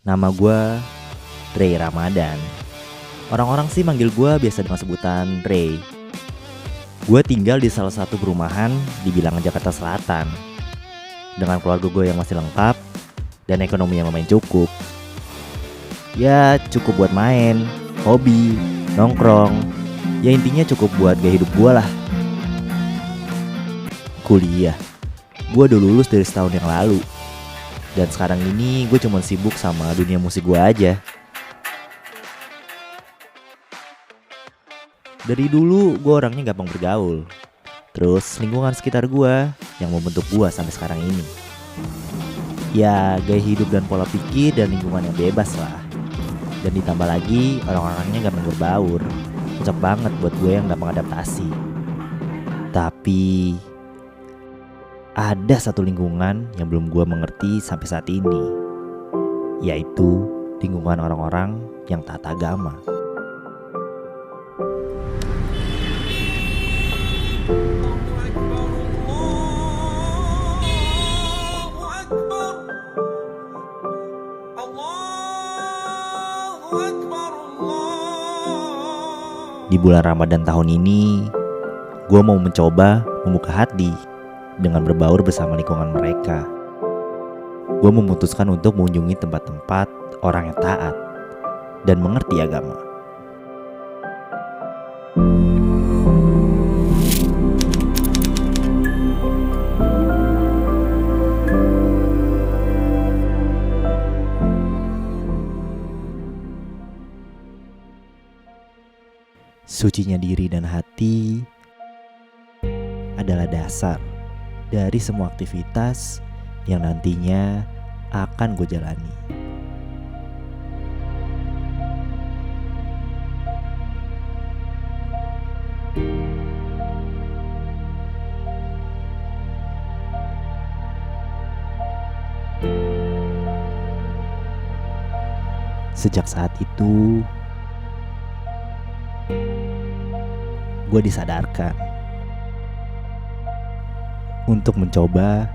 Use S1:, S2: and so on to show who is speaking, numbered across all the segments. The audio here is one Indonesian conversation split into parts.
S1: Nama gue Ray Ramadan. Orang-orang sih manggil gue biasa dengan sebutan Ray. Gue tinggal di salah satu perumahan di bilangan Jakarta Selatan, dengan keluarga gue yang masih lengkap dan ekonomi yang lumayan cukup. Ya cukup buat main, hobi, nongkrong. Ya intinya cukup buat gaya hidup gue lah. Kuliah, gue udah lulus dari setahun yang lalu. Dan sekarang ini gue cuma sibuk sama dunia musik gue aja. Dari dulu gue orangnya gampang bergaul. Terus lingkungan sekitar gue yang membentuk gue sampai sekarang ini. Ya gaya hidup dan pola pikir dan lingkungan yang bebas lah. Dan ditambah lagi orang-orangnya gampang berbaur. Cocok banget buat gue yang gampang adaptasi. Tapi ada satu lingkungan yang belum gue mengerti sampai saat ini, yaitu lingkungan orang-orang yang taat agama. Di bulan Ramadan tahun ini, gue mau mencoba membuka hati dengan berbaur bersama lingkungan mereka. Gue memutuskan untuk mengunjungi tempat-tempat orang yang taat dan mengerti agama. Sucinya diri dan hati adalah dasar dari semua aktivitas yang nantinya akan gue jalani. Sejak saat itu, gue disadarkan untuk mencoba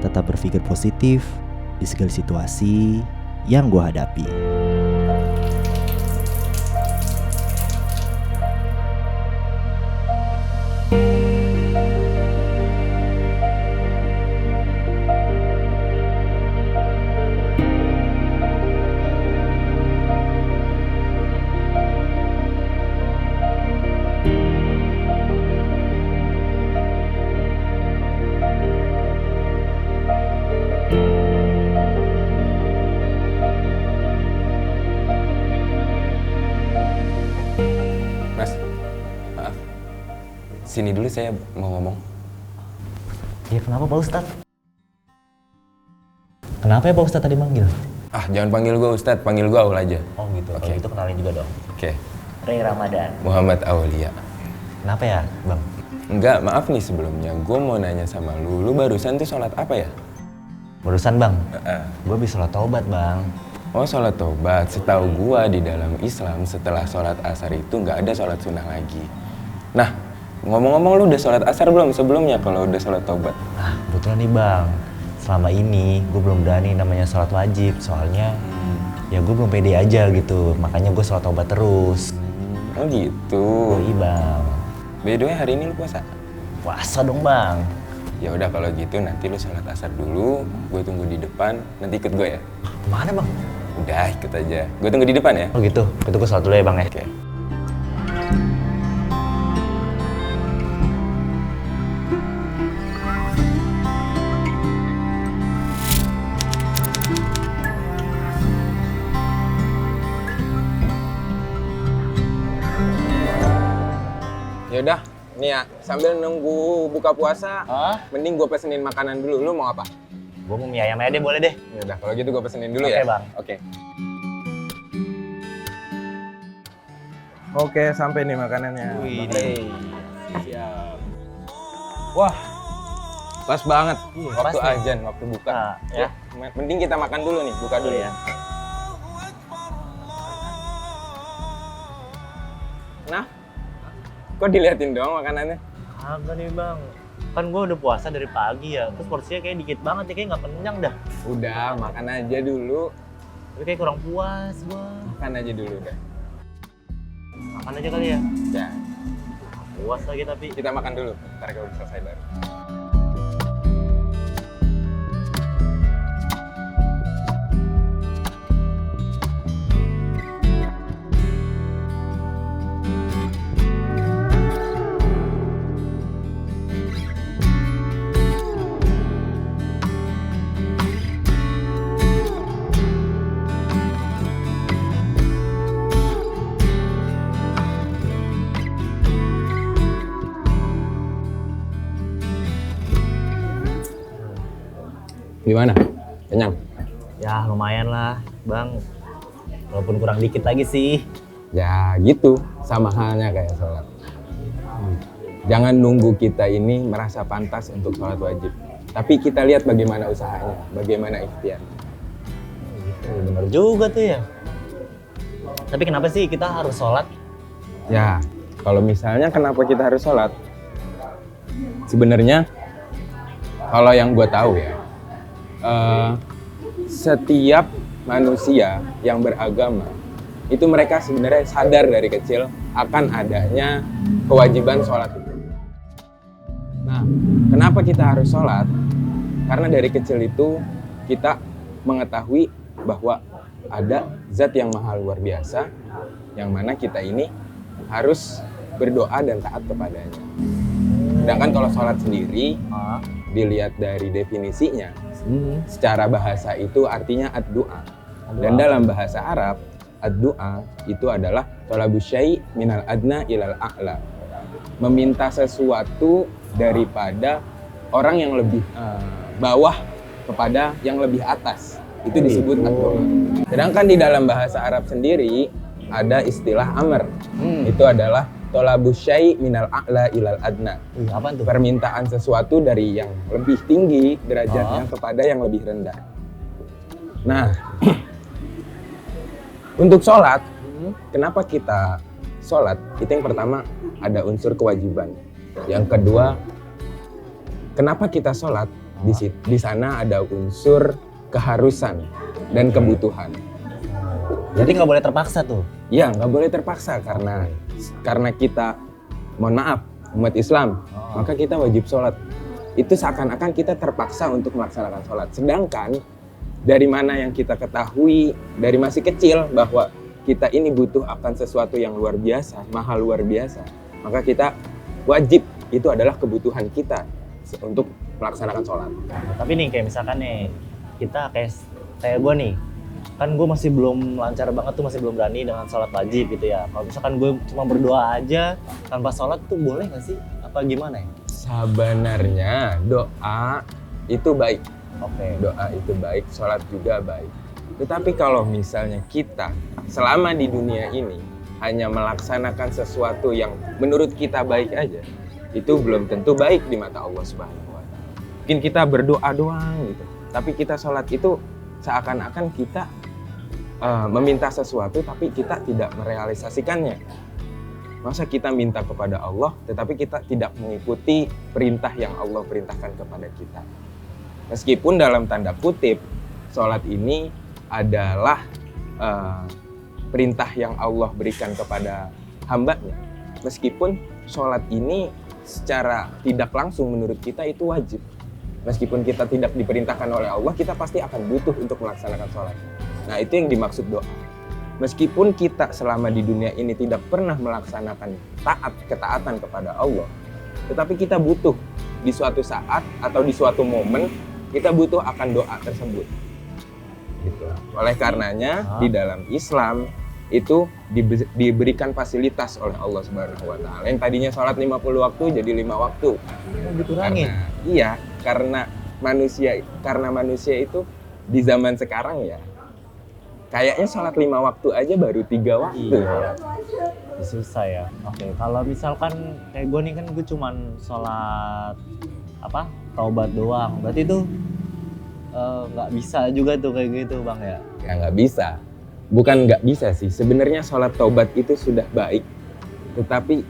S1: tetap berpikir positif di segala situasi yang gue hadapi.
S2: Mas, maaf. Sini dulu saya mau ngomong.
S1: Ya kenapa Pak Ustadz? Kenapa ya Pak Ustadz tadi manggil?
S2: Ah, jangan panggil gue Ustadz, panggil gue Aul aja.
S1: Oh gitu,
S2: Oke.
S1: kalau gitu kenalin juga dong.
S2: Oke,
S1: Ray Ramadan.
S2: Muhammad Aulia.
S1: Kenapa ya Bang?
S2: Enggak, maaf nih sebelumnya. Gue mau nanya sama lu barusan tuh sholat apa ya?
S1: Barusan Bang,
S2: Heeh.
S1: gue habis sholat taubat Bang.
S2: Oh, sholat tobat. Setahu gue di dalam Islam setelah sholat asar itu nggak ada sholat sunnah lagi. Nah, ngomong-ngomong lu udah sholat asar belum sebelumnya kalau udah sholat tobat?
S1: Ah, kebetulan nih Bang, selama ini gue belum berani namanya sholat wajib. Soalnya ya gue belum pede aja gitu, makanya gue sholat taubat terus.
S2: Oh gitu.
S1: Oh iya Bang,
S2: By the way, hari ini lu puasa?
S1: puasa dong Bang.
S2: Ya udah kalau gitu nanti lu sholat asar dulu, gue tunggu di depan, nanti ikut gue ya.
S1: Mana Bang?
S2: Udah, ikut aja. Gue tunggu di depan ya.
S1: Oh gitu, itu gue sholat dulu ya Bang ya.
S2: Oke. Yaudah, nih ya, sambil nunggu buka puasa, mending gue pesenin makanan dulu. Lu mau apa?
S1: Gue mau mie ayam aja deh, boleh deh.
S2: Yaudah, kalau gitu gue pesenin dulu
S1: Oke,
S2: ya.
S1: Bang.
S2: Oke. Oke, sampai nih makanannya.
S1: Wih,
S2: Bang Ray. Siap. Wah, pas banget. Waktu
S1: pas nih.
S2: azan, waktu buka.
S1: Nah, ya.
S2: Mending kita makan dulu nih, buka dulu ya. Nah, kok diliatin doang makanannya?
S1: Kagak nih Bang, kan gue udah puasa dari pagi ya, terus porsinya kayak dikit banget ya, kayak nggak kenyang dah.
S2: Udah, makan aja dulu.
S1: Tapi kayak kurang puas gua.
S2: Makan aja dulu dah.
S1: Makan aja kali ya.
S2: Ya,
S1: Puas lagi tapi.
S2: kita makan dulu. Ntar kalau udah selesai baru. Gimana? Kenyang?
S1: Ya lumayan lah bang. Walaupun kurang dikit lagi sih.
S2: Ya gitu, sama halnya kayak sholat. Jangan nunggu kita ini merasa pantas untuk sholat wajib. Tapi kita lihat bagaimana usahanya, bagaimana ikhtiar.
S1: Gitu, bener juga tuh ya. Tapi kenapa sih kita harus sholat?
S2: Ya, kalau misalnya kenapa kita harus sholat? Sebenarnya, kalau yang gue tahu ya, setiap manusia yang beragama itu mereka sebenarnya sadar dari kecil akan adanya kewajiban sholat itu. Nah, kenapa kita harus sholat? Karena dari kecil itu kita mengetahui bahwa ada zat yang maha luar biasa yang mana kita ini harus berdoa dan taat kepadanya. Sedangkan kalau sholat sendiri, dilihat dari definisinya, secara bahasa itu artinya ad-du'a. Dan dalam bahasa Arab, ad-du'a itu adalah talabus syai' minal adna ilal a'la. Meminta sesuatu daripada orang yang lebih bawah kepada yang lebih atas. Itu disebut ad-du'a. Sedangkan di dalam bahasa Arab sendiri ada istilah amr. Itu adalah talabus syai' minal a'la ilal adna.
S1: Apaan tuh?
S2: Permintaan sesuatu dari yang lebih tinggi derajatnya kepada yang lebih rendah. Nah, untuk sholat, kenapa kita sholat? Itu yang pertama ada unsur kewajiban. Yang kedua, kenapa kita sholat? Di sana ada unsur keharusan dan kebutuhan.
S1: Jadi nggak boleh terpaksa tuh?
S2: Ya, nggak boleh terpaksa karena kita, mohon maaf, umat Islam, maka kita wajib sholat. Itu seakan-akan kita terpaksa untuk melaksanakan sholat. Sedangkan dari mana yang kita ketahui dari masih kecil bahwa kita ini butuh akan sesuatu yang luar biasa, mahal luar biasa, maka kita wajib, itu adalah kebutuhan kita untuk melaksanakan sholat.
S1: Tapi nih kayak misalkan nih kita kayak gue nih, kan gue masih belum lancar banget tuh, masih belum berani dengan sholat wajib gitu ya. Kalau misalkan gue cuma berdoa aja tanpa sholat tuh boleh nggak sih? Apa gimana ya?
S2: Sebenarnya doa itu baik.
S1: Oke.
S2: Doa itu baik, sholat juga baik. Tetapi kalau misalnya kita selama di dunia ini hanya melaksanakan sesuatu yang menurut kita baik aja, itu belum tentu baik di mata Allah Subhanahu wa Ta'ala. Mungkin kita berdoa doang gitu, tapi kita sholat itu seakan-akan kita meminta sesuatu tapi kita tidak merealisasikannya. Masa kita minta kepada Allah tetapi kita tidak mengikuti perintah yang Allah perintahkan kepada kita. Meskipun dalam tanda kutip sholat ini adalah perintah yang Allah berikan kepada hambanya. Meskipun sholat ini secara tidak langsung menurut kita itu wajib. Meskipun kita tidak diperintahkan oleh Allah, kita pasti akan butuh untuk melaksanakan sholat. Nah, itu yang dimaksud doa. Meskipun kita selama di dunia ini tidak pernah melaksanakan ketaatan kepada Allah, tetapi kita butuh di suatu saat atau di suatu momen, kita butuh akan doa tersebut. Gitu. Oleh karenanya, di dalam Islam itu diberikan fasilitas oleh Allah Subhanahu wa Ta'ala. Yang tadinya sholat 50 waktu jadi 5 waktu.
S1: Dikurangin?
S2: Karena manusia itu di zaman sekarang ya kayaknya sholat 5 waktu aja baru 3 waktu.
S1: Iya. Susah ya. Oke, kalau misalkan kayak gue nih kan gue cuman sholat taubat doang. Berarti itu nggak bisa juga tuh kayak gitu bang ya?
S2: Ya nggak bisa. Bukan nggak bisa sih. Sebenarnya sholat taubat itu sudah baik. Tetapi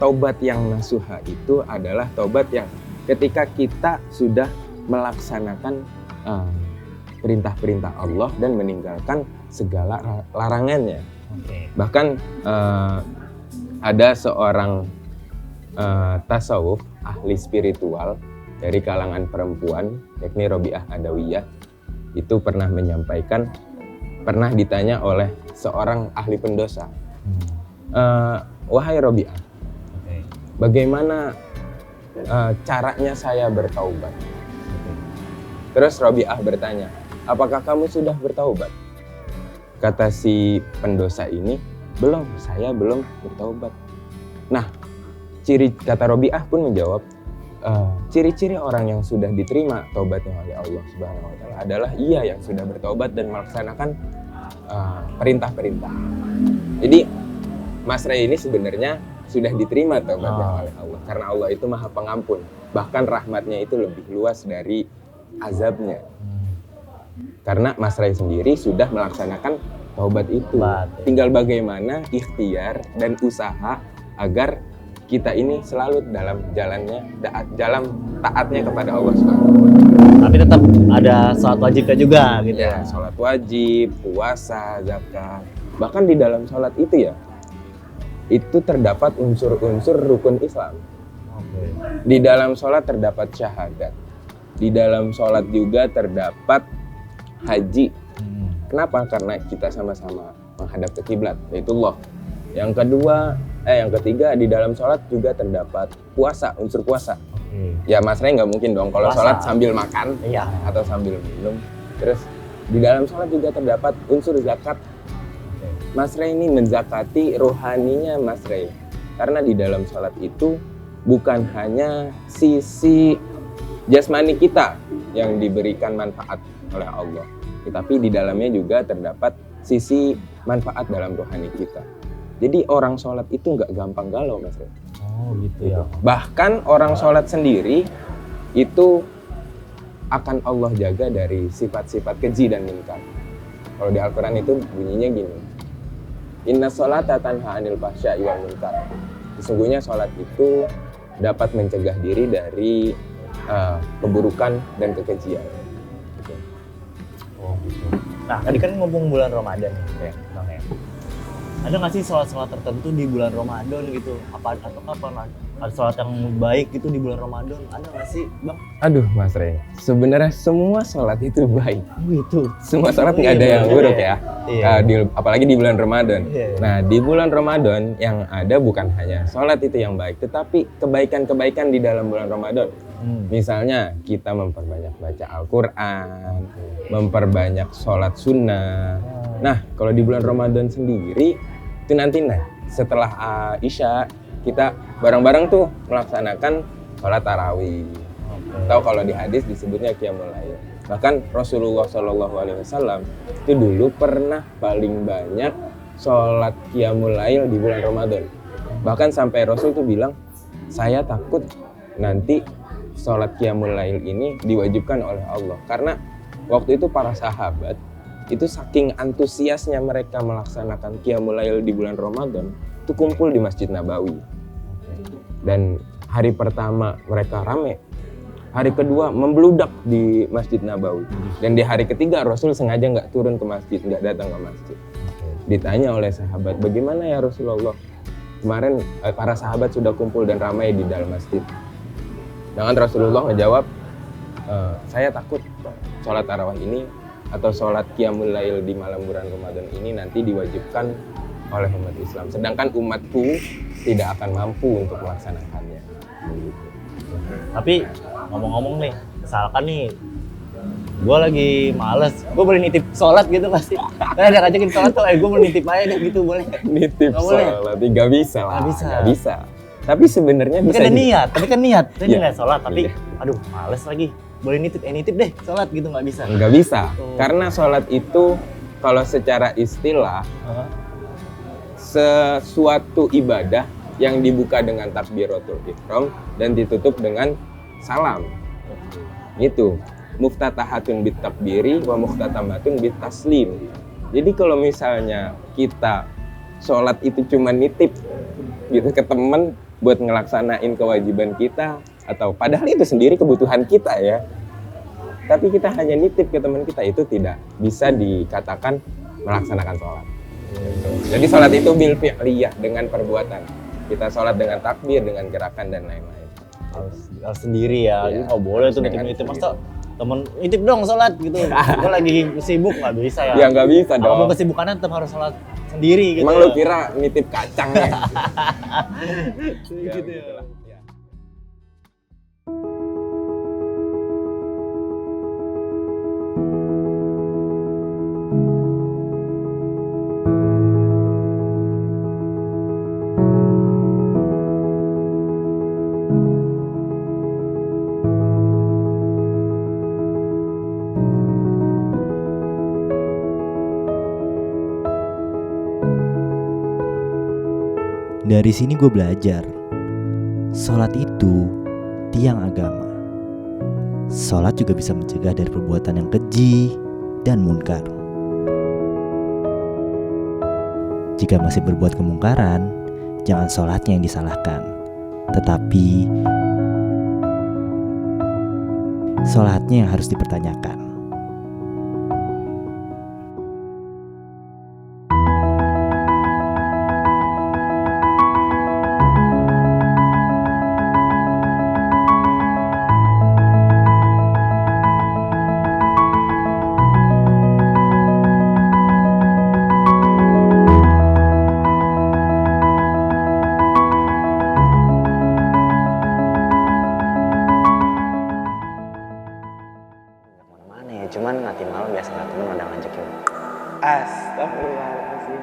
S2: taubat yang nasuha itu adalah taubat yang ketika kita sudah melaksanakan perintah-perintah Allah dan meninggalkan segala larangannya. Bahkan ada seorang tasawuf, ahli spiritual dari kalangan perempuan, yakni Robiah Adawiyah, itu pernah menyampaikan, pernah ditanya oleh seorang ahli pendosa, wahai Robiah, bagaimana caranya saya bertaubat? Terus Robiah bertanya, apakah kamu sudah bertaubat? Kata si pendosa ini, belum, saya belum bertaubat. Nah, kata Robiah pun menjawab, ciri-ciri orang yang sudah diterima taubatnya oleh Allah Subhanahu wa taala adalah ia yang sudah bertaubat dan melaksanakan perintah-perintah. Jadi Mas Ray ini sebenarnya sudah diterima taubatnya oleh Allah karena Allah itu Maha Pengampun. Bahkan rahmatnya itu lebih luas dari azabnya. Karena Mas Ray sendiri sudah melaksanakan taubat itu. Tinggal bagaimana ikhtiar dan usaha agar kita ini selalu dalam jalan taatnya kepada Allah Subhanahu wa taala.
S1: Tapi tetap ada sholat wajibnya juga gitu
S2: ya. Sholat wajib, puasa, zakat. Bahkan di dalam sholat itu ya, itu terdapat unsur-unsur rukun Islam. Di dalam sholat terdapat syahadat. Di dalam sholat juga terdapat haji. Kenapa? Karena kita sama-sama menghadap ke kiblat, Baitullah. Yang ketiga di dalam sholat juga terdapat puasa, unsur puasa. Ya Mas Ray nggak mungkin dong kalau sholat sambil makan atau sambil minum. Terus di dalam sholat juga terdapat unsur zakat. Mas Ray ini menzakati rohaninya Mas Ray. Karena di dalam sholat itu bukan hanya sisi jasmani kita yang diberikan manfaat oleh Allah, tetapi di dalamnya juga terdapat sisi manfaat dalam rohani kita. Jadi orang sholat itu nggak gampang galau, Mas Ray.
S1: Oh gitu ya.
S2: Bahkan orang sholat sendiri itu akan Allah jaga dari sifat-sifat keji dan munkar. Kalau di Al-Quran itu bunyinya gini, Inna sholata tanha anil fahsya'i wal munkar. Sesungguhnya sholat itu dapat mencegah diri dari keburukan dan kekejian. Gitu.
S1: Oh gitu. Nah tadi kan ngomong bulan Ramadan nih, Bang ya. Ada nggak sih sholat-sholat tertentu di bulan Ramadan gitu? Apa atau kapan ada sholat yang baik gitu di bulan Ramadan? Ada nggak sih, Bang?
S2: Aduh, Mas Ray. Sebenarnya semua sholat itu baik.
S1: Gitu.
S2: Semua sholat nggak ada yang buruk ya.
S1: Iya.
S2: Apalagi di bulan Ramadan.
S1: Iya.
S2: Nah, di bulan Ramadan yang ada bukan hanya sholat itu yang baik, tetapi kebaikan-kebaikan di dalam bulan Ramadan. Misalnya kita memperbanyak baca Al-Quran, memperbanyak sholat sunnah. Nah, kalau di bulan Ramadan sendiri, itu nanti setelah Isya, kita bareng-bareng tuh melaksanakan sholat tarawih. Atau kalau di hadis disebutnya qiyamul lail. Bahkan Rasulullah SAW itu dulu pernah paling banyak sholat qiyamul lail di bulan Ramadan. Bahkan sampai Rasul tuh bilang, saya takut nanti sholat qiyamul lail ini diwajibkan oleh Allah. Karena waktu itu para sahabat itu saking antusiasnya mereka melaksanakan qiyamul lail di bulan Ramadan, itu kumpul di Masjid Nabawi. Dan hari pertama mereka rame, hari kedua membludak di Masjid Nabawi, dan di hari ketiga Rasul sengaja nggak turun ke masjid, nggak datang ke masjid. Ditanya oleh sahabat, bagaimana ya Rasulullah, kemarin para sahabat sudah kumpul dan ramai di dalam masjid. Dengan Rasulullah ngejawab, saya takut sholat tarawih ini atau sholat qiyamul lail di malam bulan Ramadan ini nanti diwajibkan oleh umat Islam, sedangkan umatku tidak akan mampu untuk melaksanakannya.
S1: Tapi ngomong-ngomong nih, misalkan nih gue lagi males, gue boleh nitip sholat gitu pasti. Kan ada ngajakin sholat tuh, gue boleh nitip aja deh gitu, boleh?
S2: Nitip sholat, nggak bisa lah. Nggak bisa. Tapi sebenarnya bisa.
S1: Tapi kan niat, niat sholat, tapi aduh males lagi. Boleh nitip deh sholat gitu, nggak bisa?
S2: Nggak bisa, karena sholat itu kalau secara istilah sesuatu ibadah yang dibuka dengan takbiratul ihram dan ditutup dengan salam. Itu muftatahatun bit takbiri wa muftatamatun bit taslim. Jadi kalau misalnya kita sholat itu cuma nitip gitu ke temen buat ngelaksanain kewajiban kita, atau padahal itu sendiri kebutuhan kita ya, tapi kita hanya nitip ke teman kita, itu tidak bisa dikatakan melaksanakan sholat. Jadi sholat itu bil fi'liyah, dengan perbuatan. Kita sholat dengan takbir, dengan gerakan dan lain-lain.
S3: Harus sendiri ya,
S2: Iya,
S3: nggak boleh tuh
S2: dengan
S3: nitip-nitip.
S2: sendiri.
S3: Masa temen nitip dong sholat gitu, gue lagi sibuk, nggak bisa ya.
S2: Ya nggak bisa
S3: Kalau mau
S2: dong.
S3: kesibukannya tetap harus sholat sendiri gitu.
S2: Emang
S3: ya.
S2: lu kira nitip kacang ya?
S3: Gitu ya.
S2: Gitulah. Ya.
S1: Dari sini gue belajar, sholat itu tiang agama. Sholat juga bisa mencegah dari perbuatan yang keji dan munkar. Jika masih berbuat kemungkaran, jangan sholatnya yang disalahkan, tetapi sholatnya yang harus dipertanyakan.
S3: Mana ya, cuman nanti malam biasa nggak temen ada ngajakin.
S2: Astagfirullahaladzim.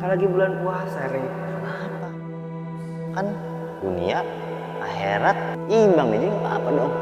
S3: Kan lagi bulan puasa, Re. Kenapa? Kan dunia, akhirat, imbang nih, jadi nggak apa-apa dong.